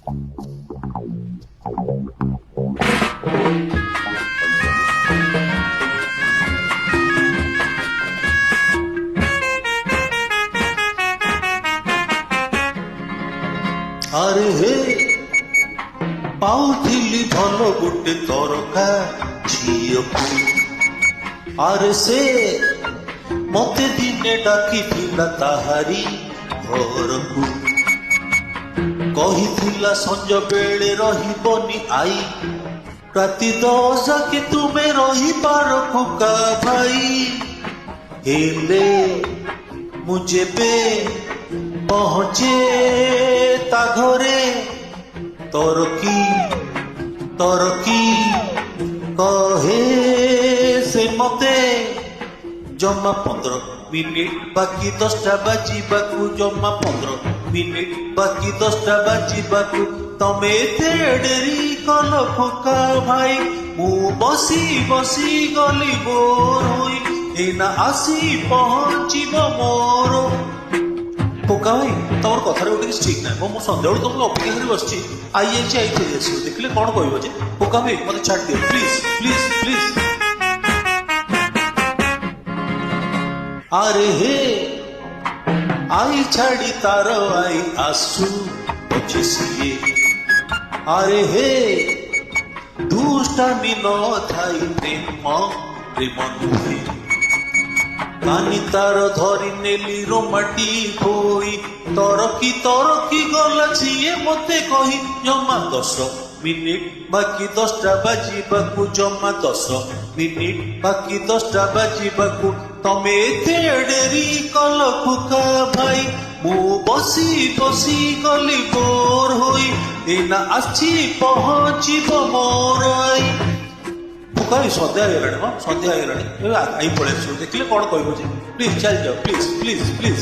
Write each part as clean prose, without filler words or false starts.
अरे हे पाउथिली भल गुटे तरका झीयकु अरे से मते दिने डाकी थिला ताहारी घरकु कहिथिला संज बेले रहिबनी आई राति 10 के तुमे रही पार खुका भाई हेले मुझे बे पहुँचे ता घरे तोर की कहे से मते जमा 15 मिनिट बाकी 10टा बाजिबाकू जमा 15 मिनिट बाकी 10टा बाजिबाकू तमे एते डेरी कल खोका भाई मु बसी बसी गली बोर होई एना आसी पहुँचब मोर खोका भाई तुम कथार गोटे किसी ठीक ना मो सन्ध्या तुमको अपेक्षा कर बस आई देखिले कौन कह जे खोका भाई मत छाड़ दियो प्लीज प्लीज प्लीज अरे हे आई छाड़ी तार आई आसू पचिए अरे हे दुष्टामी न थाई प्रेम नुहे कानी तार धरी नेली रोमांटिक होई तरकी गला छे मते कही जमा 10 मिनिट बाकी 10टा बाजिबाकू जमा 10 मिनिट बाकी 10टा बाजिबाकू तमे एते डेरी कल खुका भाई मु बसी बसी गली बोर होई एना आछि पहुँचब मोर आई खुका सन्ध्या होगा सन्ध्या होगा आई पड़े देखिले कौन कह प्लीज चल जाओ प्लीज प्लीज प्लीज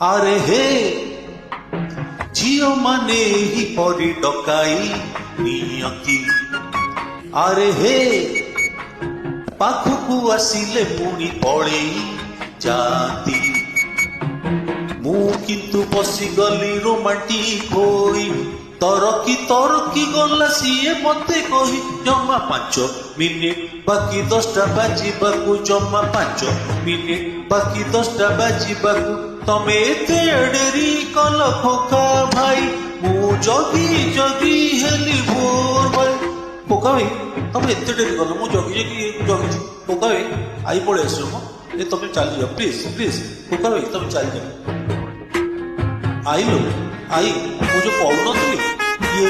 अरे हे झियो माने ही परी डकाई नियति अरे हे पाखकू आसिले पुणी पड़े जाती मु किंतु बसी गली रोमांटिक होई तरकी गला सीए मते कही जमा 5 मिनिट बाकी 10टा बाजिबाकू जमा 5 मिनिट बाकी 10टा बाजिबाकू तमे एते डेरी कल खोका भाई मु जगी हेली भोर भाई खोका भाई तमे एते डेरी कल मु जगी खोका भाई आई पड़े आसो मो ए तमे चली जाओ प्लीज प्लीज खोका भाई तमे चली जाओ आई लो आई मु जो कहू नथी ये